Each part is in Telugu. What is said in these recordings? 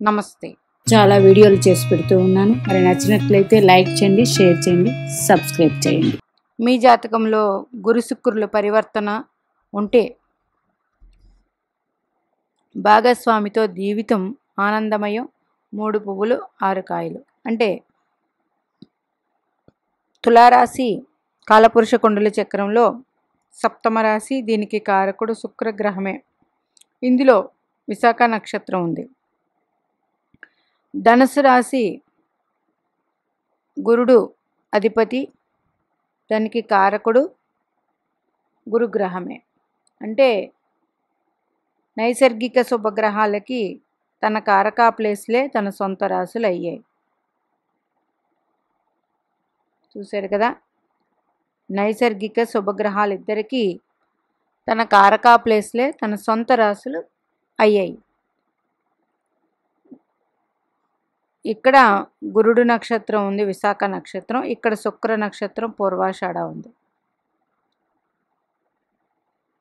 నమస్తే. చాలా వీడియోలు చేసి పెడుతూ ఉన్నాను. మరి నచ్చినట్లయితే లైక్ చేయండి, షేర్ చేయండి, సబ్స్క్రైబ్ చేయండి. మీ జాతకంలో గురు శుక్రుల పరివర్తన ఉంటే భాగస్వామితో జీవితం ఆనందమయం, 3 పువ్వులు 6 కాయలు. అంటే తులారాశి కాలపురుష కుండలి చక్రంలో సప్తమ రాశి, దీనికి కారకుడు శుక్రగ్రహమే. ఇందులో విశాఖ నక్షత్రం ఉంది. ధనుసు రాశి గురుడు అధిపతి, దానికి కారకుడు గురుగ్రహమే. అంటే నైసర్గిక శుభగ్రహాలకి తన కారకా ప్లేస్లే తన సొంత రాశులు అయ్యాయి. చూశారు కదా, నైసర్గిక శుభగ్రహాలిద్దరికీ తన కారకా ప్లేస్లే తన సొంత రాశులు అయ్యాయి. ఇక్కడ గురుడు నక్షత్రం ఉంది, విశాఖ నక్షత్రం. ఇక్కడ శుక్ర నక్షత్రం పూర్వాషాఢ ఉంది.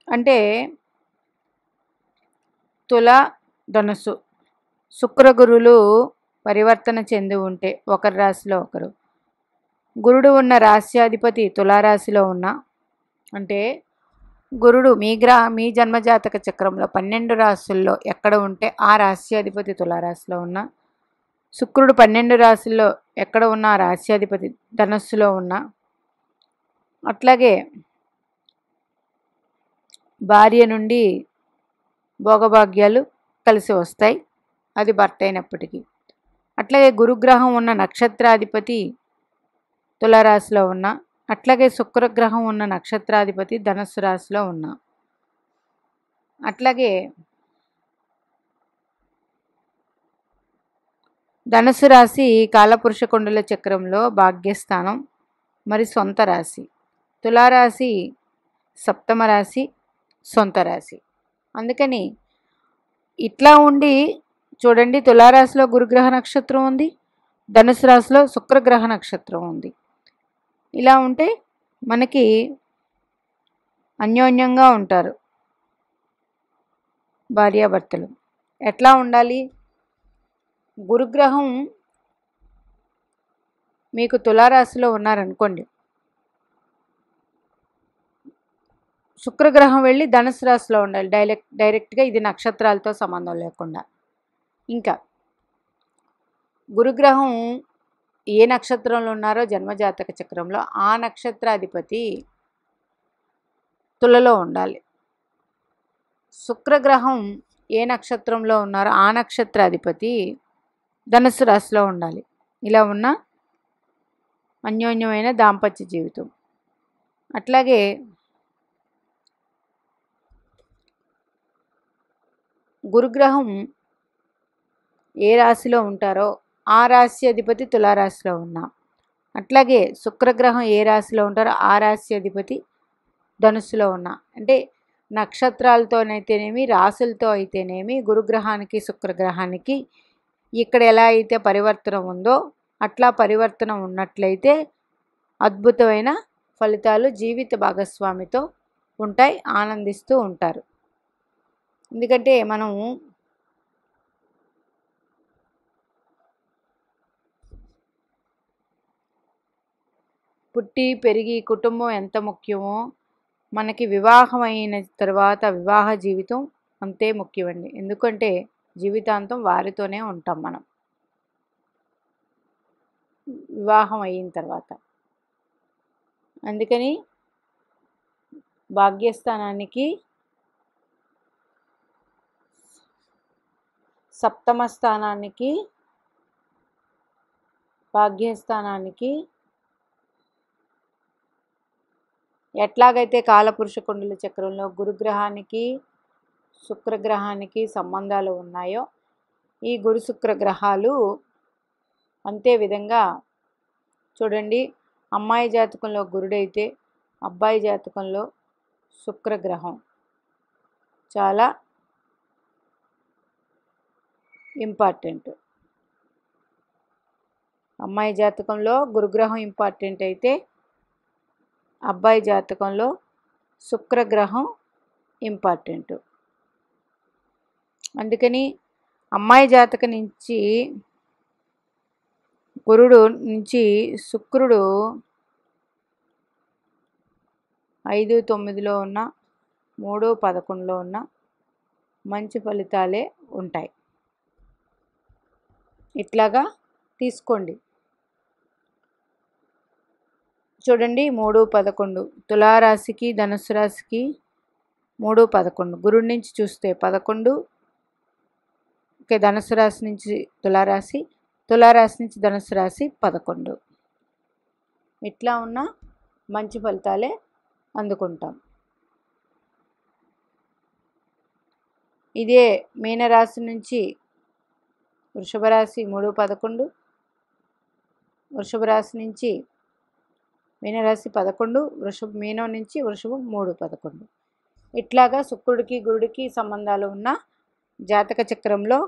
అంటే తుల, ధనుసు శుక్ర గురులు పరివర్తన చెంది ఉంటే ఒకరి రాశిలో ఒకరు, గురుడు ఉన్న రాశ్యాధిపతి తులారాశిలో ఉన్న, అంటే గురుడు మీ జన్మజాతక చక్రంలో 12 రాశుల్లో ఎక్కడ ఉంటే ఆ రాశ్యాధిపతి తులారాశిలో ఉన్న, శుక్రుడు 12 రాశుల్లో ఎక్కడ ఉన్న ఆ రాశ్యాధిపతి ధనస్సులో ఉన్న, అట్లాగే భార్య నుండి భోగభాగ్యాలు కలిసి వస్తాయి, అది భర్త అయినప్పటికీ. అట్లాగే గురుగ్రహం ఉన్న నక్షత్రాధిపతి తులారాశిలో ఉన్న, అట్లాగే శుక్రగ్రహం ఉన్న నక్షత్రాధిపతి ధనుస్సు రాశిలో ఉన్న, అట్లాగే ధనుసు రాశి కాలపురుష కుండల చక్రంలో భాగ్యస్థానం, మరి సొంత రాశి. తులారాశి సప్తమ రాశి, సొంత రాశి. అందుకని ఇట్లా ఉండి చూడండి, తులారాశిలో గురుగ్రహ నక్షత్రం ఉంది, ధనుసు రాశిలో శుక్రగ్రహ నక్షత్రం ఉంది. ఇలా ఉంటే మనకి అన్యోన్యంగా ఉంటారు భార్యాభర్తలు. ఎట్లా ఉండాలి? గురుగ్రహం మీకు తులారాశిలో ఉన్నారనుకోండి, శుక్రగ్రహం వెళ్ళి ధనుసు రాశిలో ఉండాలి డైరెక్ట్గా, ఇది నక్షత్రాలతో సంబంధం లేకుండా. ఇంకా గురుగ్రహం ఏ నక్షత్రంలో ఉన్నారో జన్మజాతక చక్రంలో ఆ నక్షత్రాధిపతి తులలో ఉండాలి. శుక్రగ్రహం ఏ నక్షత్రంలో ఉన్నారో ఆ నక్షత్రాధిపతి ధనుసు రాశిలో ఉండాలి. ఇలా ఉన్న అన్యోన్యమైన దాంపత్య జీవితం. అట్లాగే గురుగ్రహం ఏ రాశిలో ఉంటారో ఆ రాశి అధిపతి తులారాశిలో ఉన్నా, అట్లాగే శుక్రగ్రహం ఏ రాశిలో ఉంటారో ఆ రాశి అధిపతి ధనుస్సులో ఉన్నా, అంటే నక్షత్రాలతోనైతేనేమి రాశులతో అయితేనేమి గురుగ్రహానికి శుక్రగ్రహానికి ఇక్కడ ఎలా అయితే పరివర్తన ఉందో అట్లా పరివర్తన ఉన్నట్లయితే అద్భుతమైన ఫలితాలు జీవిత భాగస్వామితో ఉంటాయి, ఆనందిస్తూ ఉంటారు. ఎందుకంటే మనం పుట్టి పెరిగి కుటుంబం ఎంత ముఖ్యమో మనకి వివాహం అయిన తర్వాత వివాహ జీవితం అంతే ముఖ్యమండి. ఎందుకంటే జీవితాంతం వారితోనే ఉంటాం మనం వివాహం అయిన తర్వాత. అందుకని భాగ్యస్థానానికి సప్తమ స్థానానికి భాగ్యస్థానానికి ఎట్లాగైతే కాలపురుష కుండల చక్రంలో గురుగ్రహానికి శుక్రగ్రహానికి సంబంధాలు ఉన్నాయో ఈ గురు శుక్ర గ్రహాలు అంతే విధంగా చూడండి, అమ్మాయి జాతకంలో గురుడైతే అబ్బాయి జాతకంలో శుక్రగ్రహం చాలా ఇంపార్టెంట్. అమ్మాయి జాతకంలో గురుగ్రహం ఇంపార్టెంట్ అయితే అబ్బాయి జాతకంలో శుక్రగ్రహం ఇంపార్టెంట్. అందుకని అమ్మాయి జాతక నుంచి గురుడు నుంచి శుక్రుడు 5-9లో ఉన్న 3-11లో ఉన్న మంచి ఫలితాలే ఉంటాయి. ఇట్లాగా తీసుకోండి. చూడండి 3-11 తులారాశికి ధనుసు రాశికి 3-11 గురుడి నుంచి చూస్తే 11. ఓకే, ధనుసు రాశి నుంచి తులారాశి, తులారాశి నుంచి ధనుసు రాశి 11. ఇట్లా ఉన్న మంచి ఫలితాలే అందుకుంటాం. ఇదే మీనరాశి నుంచి వృషభ రాశి 3-11, వృషభ రాశి నుంచి మీనరాశి 11, మీనం నుంచి వృషభం 3-11. ఇట్లాగా శుక్రుడికి గురుడికి సంబంధాలు ఉన్న జాతక చక్రంలో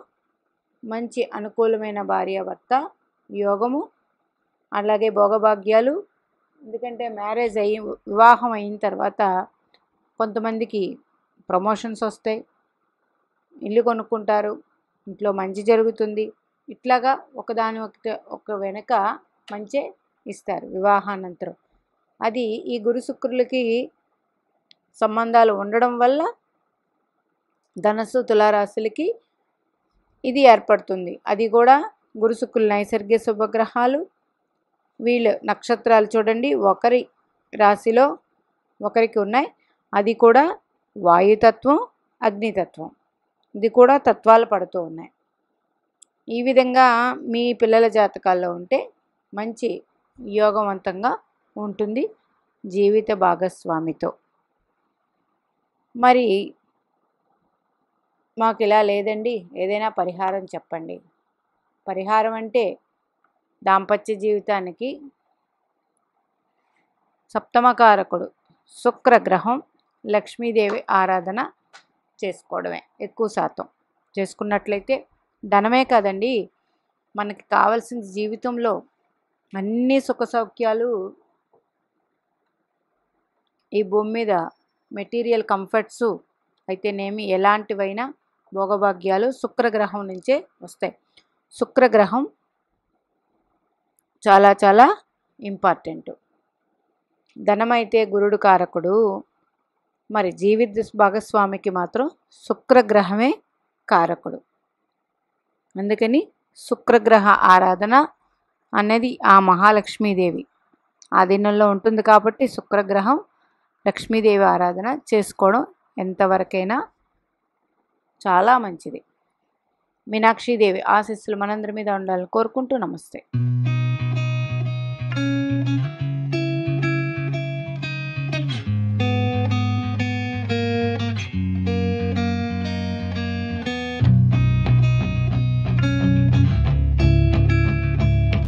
మంచి అనుకూలమైన భార్యాభర్త యోగము, అలాగే భోగభాగ్యాలు. ఎందుకంటే మ్యారేజ్ అయ్యి వివాహం అయిన తర్వాత కొంతమందికి ప్రమోషన్స్ వస్తాయి, ఇల్లు కొనుక్కుంటారు, ఇంట్లో మంచి జరుగుతుంది. ఇట్లాగా ఒకదాని ఒక వెనక మంచి ఇస్తారు వివాహానంతరం. అది ఈ గురు శుక్రులకి సంబంధాలు ఉండడం వల్ల ధనస్సు తులారాశులకి ఇది ఏర్పడుతుంది. అది కూడా గురు శుక్రులు నైసర్గిక శుభగ్రహాలు. వీళ్ళు నక్షత్రాలు చూడండి, ఒకరి రాశిలో ఒకరికి ఉన్నాయి. అది కూడా వాయుతత్వం, అగ్నితత్వం. ఇది కూడా తత్వాలు పడుతూ ఉన్నాయి. ఈ విధంగా మీ పిల్లల జాతకాల్లో ఉంటే మంచి యోగవంతంగా ఉంటుంది జీవిత భాగస్వామితో. మరి మాకు ఇలా లేదండి, ఏదైనా పరిహారం చెప్పండి. పరిహారం అంటే దాంపత్య జీవితానికి సప్తమకారకుడు శుక్రగ్రహం, లక్ష్మీదేవి ఆరాధన చేసుకోవడమే. ఎక్కువ శాతం చేసుకున్నట్లయితే ధనమే కాదండి, మనకి కావాల్సిన జీవితంలో అన్ని సుఖ సౌఖ్యాలు ఈ భూమి మీద మెటీరియల్ కంఫర్ట్స్ అయితేనేమి ఎలాంటివైనా భోగభాగ్యాలు శుక్రగ్రహం నుంచే వస్తాయి. శుక్రగ్రహం చాలా చాలా ఇంపార్టెంట్. ధనమైతే గురుడు కారకుడు, మరి జీవిత భాగస్వామికి మాత్రం శుక్రగ్రహమే కారకుడు. అందుకని శుక్రగ్రహ ఆరాధన అనేది ఆ మహాలక్ష్మీదేవి ఆధీనంలో ఉంటుంది కాబట్టి శుక్రగ్రహం, లక్ష్మీదేవి ఆరాధన చేసుకోవడం ఎంతవరకైనా చాలా మంచిది. మీనాక్షీదేవి ఆశీస్సులు మనందరి మీద ఉండాలని కోరుకుంటూ నమస్తే.